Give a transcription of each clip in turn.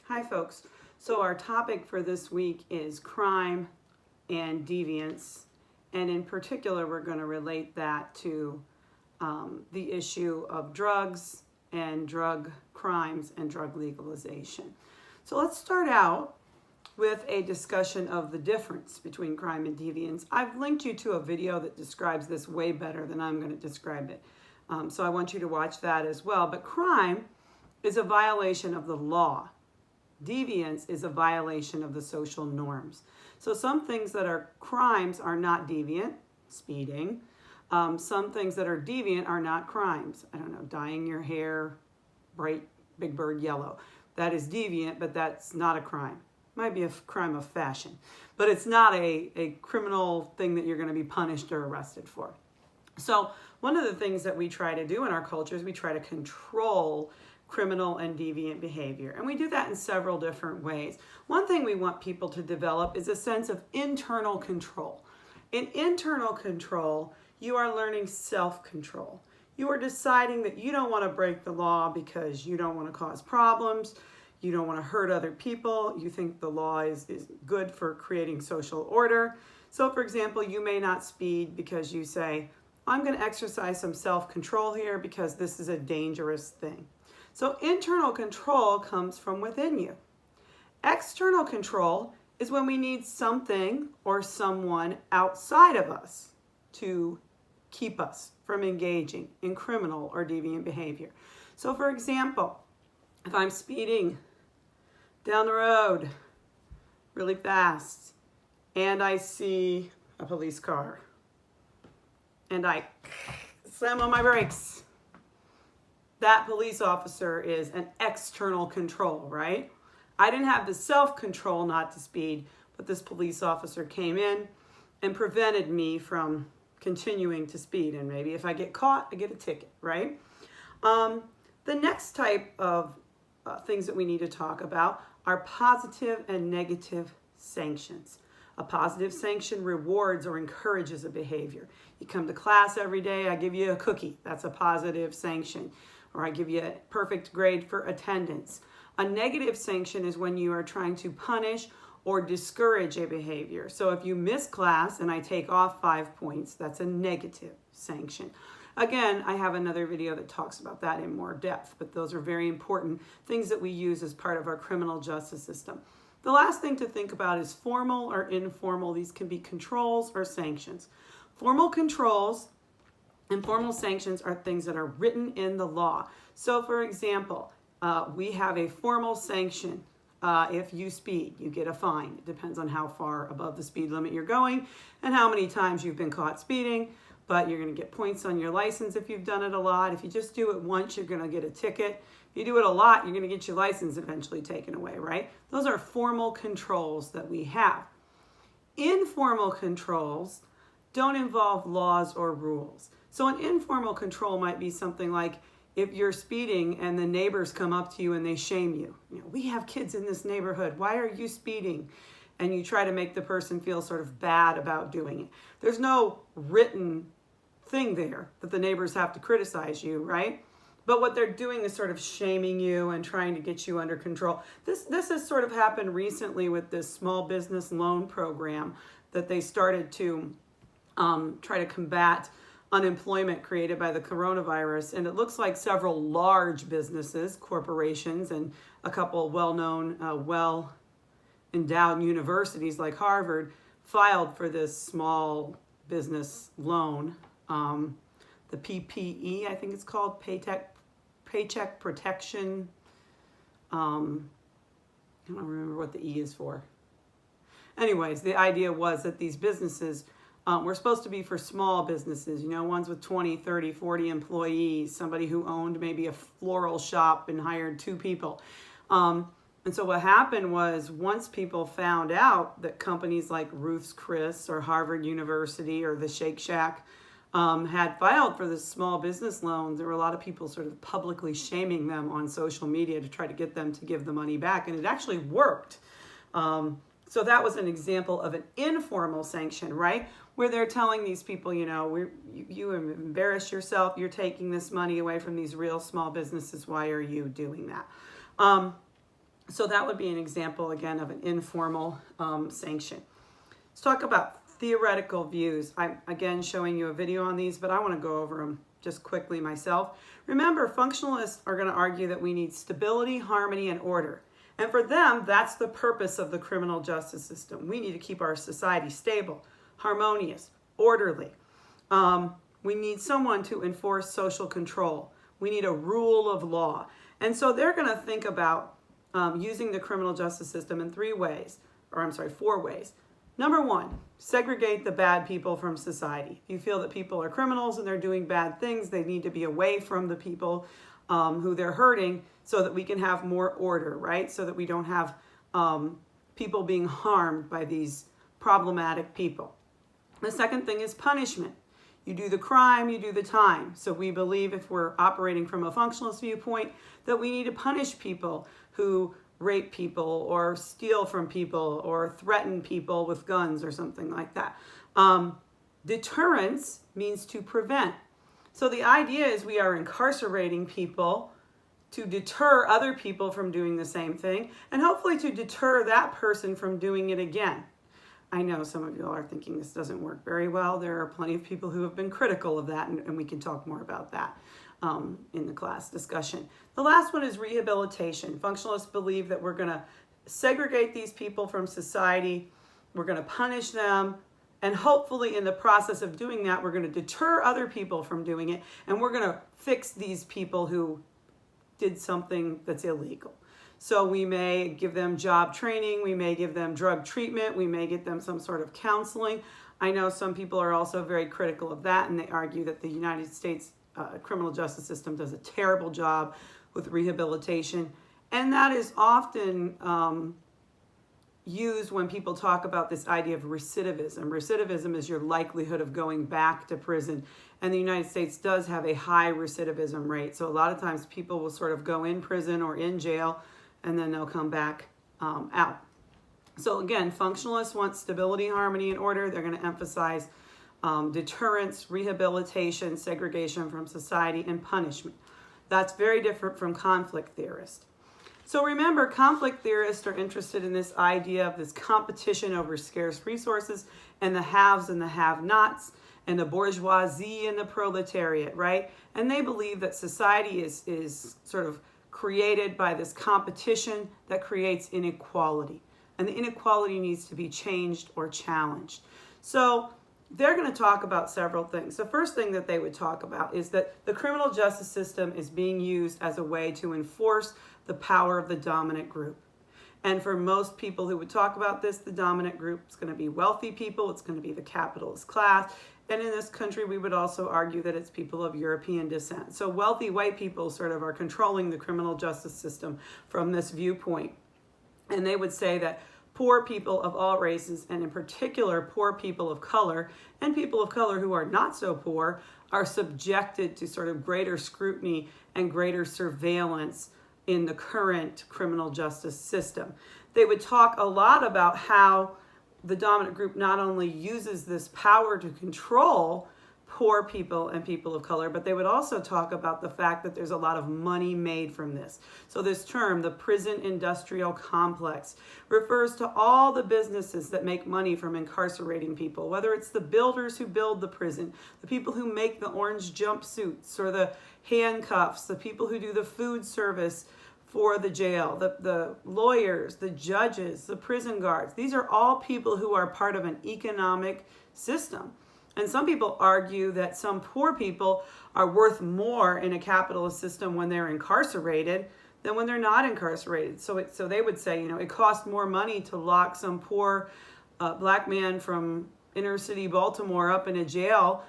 Hi folks. So our topic for this week is crime and deviance, and in particular we're going to relate that to the issue of drugs and drug crimes and drug legalization. So let's start out with a discussion of the difference between crime and deviance. I've linked you to a video that describes this way better than I'm going to describe it. So I want you to watch that as well. But crime is a violation of the law. Deviance is a violation of the social norms. So some things that are crimes are not deviant, speeding. Some things that are deviant are not crimes. I don't know, dyeing your hair bright big bird yellow. That is deviant, but that's not a crime. Might be a crime of fashion, but it's not a criminal thing that you're going to be punished or arrested for. So one of the things that we try to do in our culture is we try to control criminal and deviant behavior. And we do that in several different ways. One thing we want people to develop is a sense of internal control. In internal control, you are learning self-control. You are deciding that you don't want to break the law because you don't want to cause problems. You don't want to hurt other people. You think the law is good for creating social order. So for example, you may not speed because you say, I'm going to exercise some self-control here because this is a dangerous thing. So internal control comes from within you. External control is when we need something or someone outside of us to keep us from engaging in criminal or deviant behavior. So for example, if I'm speeding down the road really fast and I see a police car and I slam on my brakes, that police officer is an external control, right? I didn't have the self-control not to speed, but this police officer came in and prevented me from continuing to speed. And maybe if I get caught, I get a ticket, right? The next type of things that we need to talk about are positive and negative sanctions. A positive sanction rewards or encourages a behavior. You come to class every day, I give you a cookie. That's a positive sanction. Or I give you a perfect grade for attendance. A negative sanction is when you are trying to punish or discourage a behavior. So if you miss class and I take off 5 points, that's a negative sanction. Again, I have another video that talks about that in more depth, but those are very important things that we use as part of our criminal justice system. The last thing to think about is formal or informal. These can be controls or sanctions. Formal controls and formal sanctions are things that are written in the law. So for example, we have a formal sanction. If you speed, you get a fine. It depends on how far above the speed limit you're going and how many times you've been caught speeding, but you're going to get points on your license if you've done it a lot. If you just do it once, you're going to get a ticket. If you do it a lot, you're going to get your license eventually taken away, right? Those are formal controls that we have. Informal controls don't involve laws or rules. So an informal control might be something like if you're speeding and the neighbors come up to you and they shame you. You know, we have kids in this neighborhood. Why are you speeding? And you try to make the person feel sort of bad about doing it. There's no written thing there that the neighbors have to criticize you, right? But what they're doing is sort of shaming you and trying to get you under control. This has sort of happened recently with this small business loan program that they started to try to combat unemployment created by the coronavirus. And it looks like several large businesses, corporations, and a couple well-known, well-endowed universities like Harvard filed for this small business loan. The PPE, I think it's called, Paycheck Protection. I don't remember what the E is for. Anyways, the idea was that these businesses were supposed to be for small businesses, you know, ones with 20, 30, 40 employees, somebody who owned maybe a floral shop and hired 2 people. And so what happened was once people found out that companies like Ruth's Chris or Harvard University or the Shake Shack had filed for this small business loans, there were a lot of people sort of publicly shaming them on social media to try to get them to give the money back. And it actually worked. So that was an example of an informal sanction, right? Where they're telling these people, you know, you embarrass yourself, you're taking this money away from these real small businesses, why are you doing that? So that would be an example, again, of an informal sanction. Let's talk about theoretical views. I'm, again, showing you a video on these, but I want to go over them just quickly myself. Remember, functionalists are going to argue that we need stability, harmony, and order. And for them, that's the purpose of the criminal justice system. We need to keep our society stable, harmonious, orderly. We need someone to enforce social control. We need a rule of law. And so they're going to think about using the criminal justice system in 4 ways. Number 1, segregate the bad people from society. If you feel that people are criminals and they're doing bad things, they need to be away from the people who they're hurting so that we can have more order, right? So that we don't have people being harmed by these problematic people. The second thing is punishment. You do the crime, you do the time. So we believe, if we're operating from a functionalist viewpoint, that we need to punish people who rape people or steal from people or threaten people with guns or something like that. Deterrence means to prevent. So the idea is we are incarcerating people to deter other people from doing the same thing, and hopefully to deter that person from doing it again. I know some of you are thinking this doesn't work very well. There are plenty of people who have been critical of that, and we can talk more about that in the class discussion. The last one is rehabilitation. Functionalists believe that we're going to segregate these people from society, we're going to punish them, and hopefully in the process of doing that, we're going to deter other people from doing it, and we're going to fix these people who did something that's illegal. So we may give them job training, we may give them drug treatment, we may get them some sort of counseling. I know some people are also very critical of that, and they argue that the United States criminal justice system does a terrible job with rehabilitation. And that is often used when people talk about this idea of recidivism. Recidivism is your likelihood of going back to prison. And the United States does have a high recidivism rate. So a lot of times people will sort of go in prison or in jail, and then they'll come back out. So again, functionalists want stability, harmony, and order. They're going to emphasize deterrence, rehabilitation, segregation from society, and punishment. That's very different from conflict theorists. So remember, conflict theorists are interested in this idea of this competition over scarce resources and the haves and the have-nots and the bourgeoisie and the proletariat, right? And they believe that society is sort of created by this competition that creates inequality. And the inequality needs to be changed or challenged. So they're going to talk about several things. The first thing that they would talk about is that the criminal justice system is being used as a way to enforce the power of the dominant group. And for most people who would talk about this, the dominant group is going to be wealthy people, it's going to be the capitalist class, and in this country we would also argue that it's people of European descent. So wealthy white people sort of are controlling the criminal justice system from this viewpoint. And they would say that poor people of all races, and in particular poor people of color, and people of color who are not so poor, are subjected to sort of greater scrutiny and greater surveillance in the current criminal justice system. They would talk a lot about how the dominant group not only uses this power to control poor people and people of color, but they would also talk about the fact that there's a lot of money made from this. So this term, the prison industrial complex, refers to all the businesses that make money from incarcerating people, whether it's the builders who build the prison, the people who make the orange jumpsuits or the handcuffs, the people who do the food service for the jail, the lawyers, the judges, the prison guards. These are all people who are part of an economic system. And some people argue that some poor people are worth more in a capitalist system when they're incarcerated than when they're not incarcerated. So they would say, it costs more money to lock some poor black man from inner city Baltimore up in a jail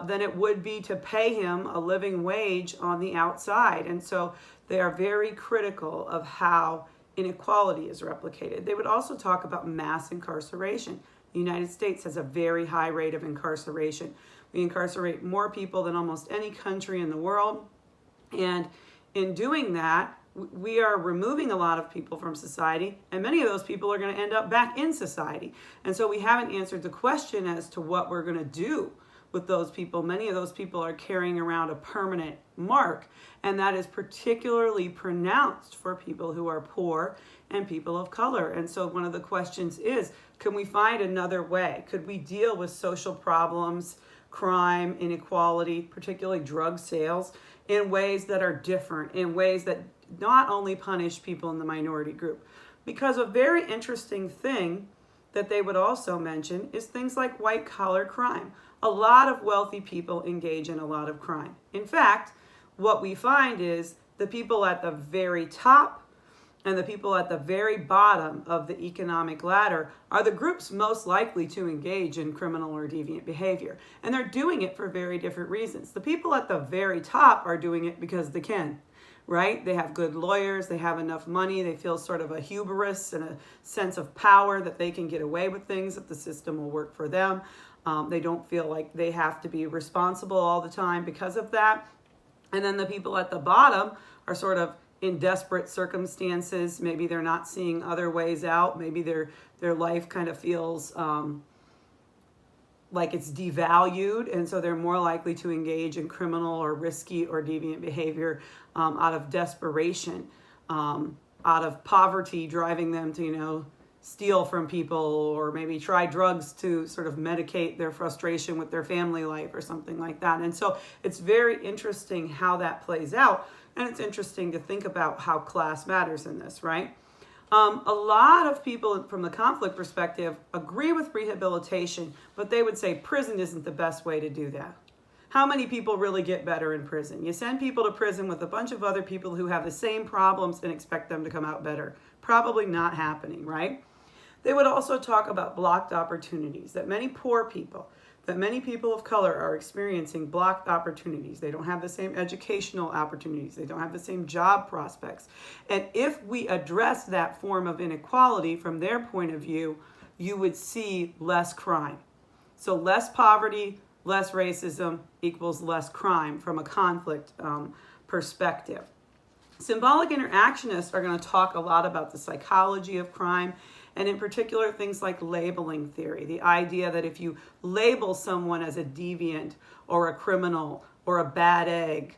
than it would be to pay him a living wage on the outside. And so they are very critical of how inequality is replicated. They would also talk about mass incarceration. The United States has a very high rate of incarceration. We incarcerate more people than almost any country in the world. And in doing that, we are removing a lot of people from society, and many of those people are going to end up back in society. And so we haven't answered the question as to what we're going to do with those people. Many of those people are carrying around a permanent mark, and that is particularly pronounced for people who are poor and people of color. And so one of the questions is, can we find another way? Could we deal with social problems, crime, inequality, particularly drug sales, in ways that are different, in ways that not only punish people in the minority group? Because a very interesting thing that they would also mention is things like white collar crime. A lot of wealthy people engage in a lot of crime. In fact, what we find is the people at the very top and the people at the very bottom of the economic ladder are the groups most likely to engage in criminal or deviant behavior. And they're doing it for very different reasons. The people at the very top are doing it because they can, right? They have good lawyers, they have enough money, they feel sort of a hubris and a sense of power that they can get away with things, that the system will work for them. They don't feel like they have to be responsible all the time because of that. And then the people at the bottom are sort of in desperate circumstances. Maybe they're not seeing other ways out. Maybe their life kind of feels like it's devalued, and so they're more likely to engage in criminal or risky or deviant behavior out of desperation, out of poverty driving them to, steal from people, or maybe try drugs to sort of medicate their frustration with their family life or something like that. And so it's very interesting how that plays out. And it's interesting to think about how class matters in this, right? A lot of people from the conflict perspective agree with rehabilitation, but they would say prison isn't the best way to do that. How many people really get better in prison? You send people to prison with a bunch of other people who have the same problems and expect them to come out better. Probably not happening, right? They would also talk about blocked opportunities, that many poor people, that many people of color are experiencing blocked opportunities. They don't have the same educational opportunities. They don't have the same job prospects. And if we address that form of inequality from their point of view, you would see less crime. So less poverty, less racism equals less crime from a conflict perspective. Symbolic interactionists are going to talk a lot about the psychology of crime, and in particular things like labeling theory, the idea that if you label someone as a deviant or a criminal or a bad egg,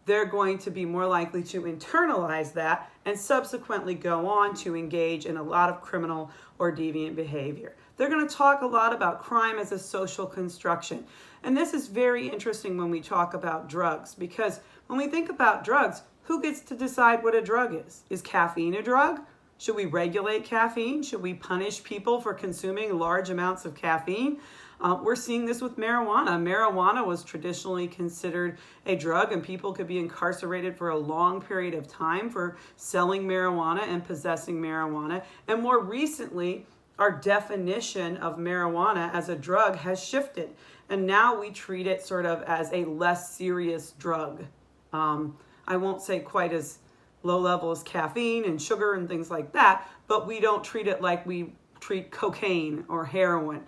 they're going to be more likely to internalize that and subsequently go on to engage in a lot of criminal or deviant behavior. They're going to talk a lot about crime as a social construction. And this is very interesting when we talk about drugs, because when we think about drugs, who gets to decide what a drug is? Is caffeine a drug? Should we regulate caffeine? Should we punish people for consuming large amounts of caffeine? We're seeing this with marijuana. Marijuana was traditionally considered a drug, and people could be incarcerated for a long period of time for selling marijuana and possessing marijuana. And more recently, our definition of marijuana as a drug has shifted. And now we treat it sort of as a less serious drug. I won't say quite as low level as caffeine and sugar and things like that, but we don't treat it like we treat cocaine or heroin.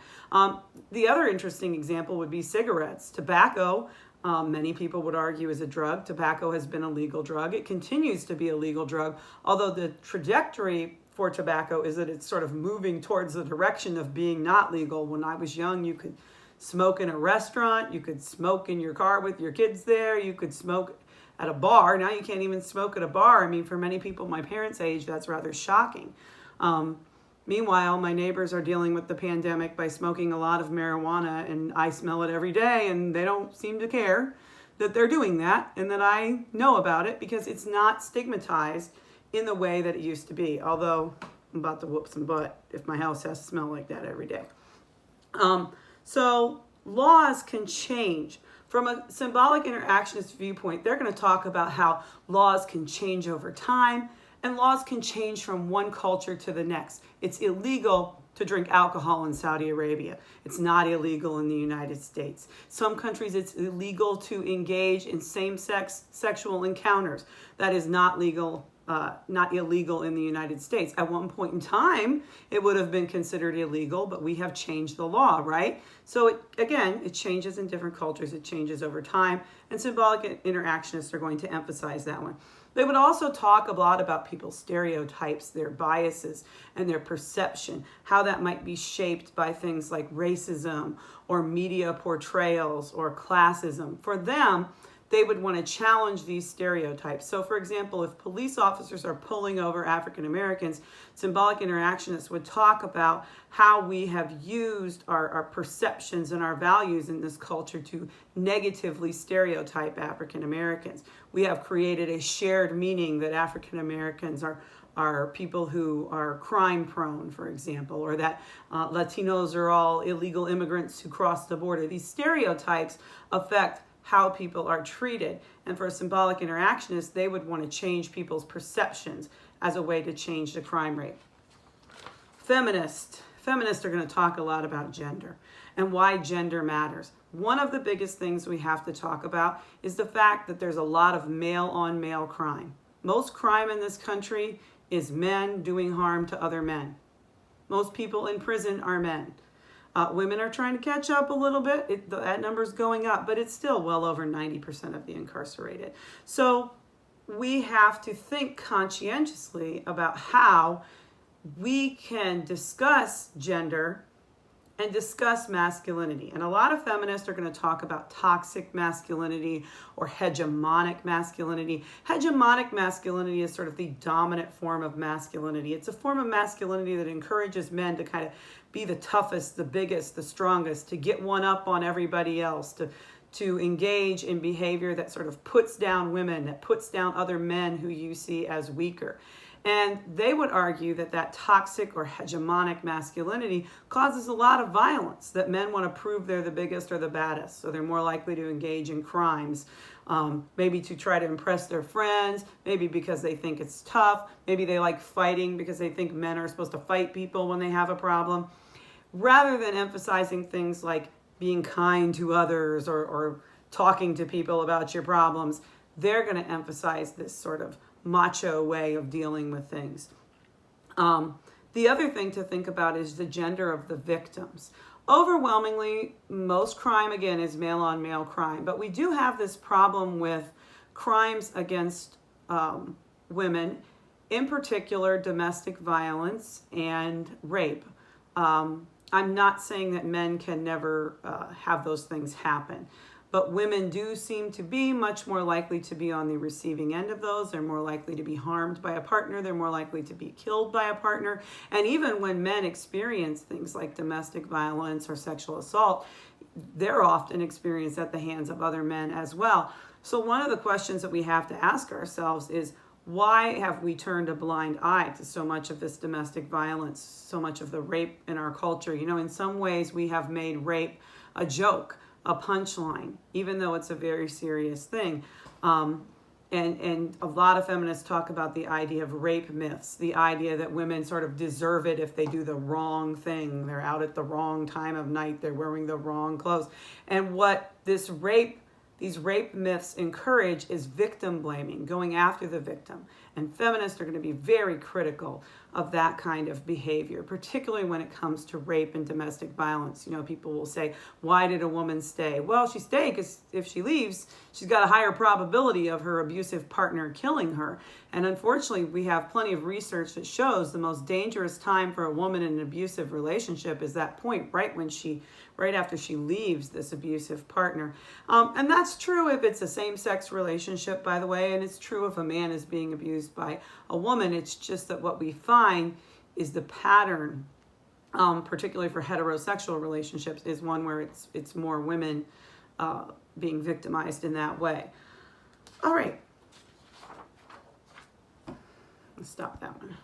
The other interesting example would be cigarettes. Tobacco, many people would argue, is a drug. Tobacco has been a legal drug. It continues to be a legal drug, although the trajectory for tobacco is that it's sort of moving towards the direction of being not legal. When I was young, you could smoke in a restaurant, you could smoke in your car with your kids there, you could smoke at a bar. Now you can't even smoke at a bar. I mean, for many people my parents' age, that's rather shocking. Meanwhile, my neighbors are dealing with the pandemic by smoking a lot of marijuana, and I smell it every day, and they don't seem to care that they're doing that and that I know about it, because it's not stigmatized in the way that it used to be, although I'm about to whoop some butt if my house has to smell like that every day. So laws can change. From a symbolic interactionist viewpoint, they're going to talk about how laws can change over time, and laws can change from one culture to the next. It's illegal to drink alcohol in Saudi Arabia. It's not illegal in the United States. Some countries it's illegal to engage in same-sex sexual encounters. That is not legal. Not illegal in the United States. At one point in time, it would have been considered illegal, but we have changed the law, right? So it changes in different cultures. It changes over time, and symbolic interactionists are going to emphasize that one. They would also talk a lot about people's stereotypes, their biases, and their perception, how that might be shaped by things like racism or media portrayals or classism. For them, they would want to challenge these stereotypes. So, for example, if police officers are pulling over African Americans, symbolic interactionists would talk about how we have used our perceptions and our values in this culture to negatively stereotype African Americans. We have created a shared meaning that African Americans are people who are crime prone, for example, or that Latinos are all illegal immigrants who cross the border. These stereotypes affect how people are treated. And for a symbolic interactionist, they would want to change people's perceptions as a way to change the crime rate. Feminists are going to talk a lot about gender and why gender matters. One of the biggest things we have to talk about is the fact that there's a lot of male-on-male crime. Most crime in this country is men doing harm to other men. Most people in prison are men. Women are trying to catch up a little bit. That number's going up, but it's still well over 90% of the incarcerated. So we have to think conscientiously about how we can discuss gender and discuss masculinity. And a lot of feminists are going to talk about toxic masculinity or hegemonic masculinity. Hegemonic masculinity is sort of the dominant form of masculinity. It's a form of masculinity that encourages men to kind of be the toughest, the biggest, the strongest, to get one up on everybody else, to engage in behavior that sort of puts down women, that puts down other men who you see as weaker. And they would argue that that toxic or hegemonic masculinity causes a lot of violence, that men want to prove they're the biggest or the baddest, so they're more likely to engage in crimes, maybe to try to impress their friends, maybe because they think it's tough, maybe they like fighting because they think men are supposed to fight people when they have a problem, rather than emphasizing things like being kind to others or talking to people about your problems. They're going to emphasize this sort of macho way of dealing with things. The other thing to think about is the gender of the victims. Overwhelmingly, most crime, again, is male-on-male crime, but we do have this problem with crimes against women, in particular domestic violence and rape. I'm not saying that men can never have those things happen, but women do seem to be much more likely to be on the receiving end of those. They're more likely to be harmed by a partner. They're more likely to be killed by a partner. And even when men experience things like domestic violence or sexual assault, they're often experienced at the hands of other men as well. So one of the questions that we have to ask ourselves is, why have we turned a blind eye to so much of this domestic violence, so much of the rape in our culture? You know, in some ways we have made rape a joke, a punchline, even though it's a very serious thing. And a lot of feminists talk about the idea of rape myths, the idea that women sort of deserve it if they do the wrong thing. They're out at the wrong time of night. They're wearing the wrong clothes. And what these rape myths encourage is victim blaming, going after the victim. And feminists are going to be very critical of that kind of behavior, particularly when it comes to rape and domestic violence. You know, people will say, why did a woman stay? Well, she stayed because if she leaves, she's got a higher probability of her abusive partner killing her. And unfortunately, we have plenty of research that shows the most dangerous time for a woman in an abusive relationship is that point, right after she leaves this abusive partner. And that's true if it's a same-sex relationship, by the way, and it's true if a man is being abused by a woman. It's just that what we find is the pattern, particularly for heterosexual relationships, is one where it's more women being victimized in that way. All right. Let's stop that one.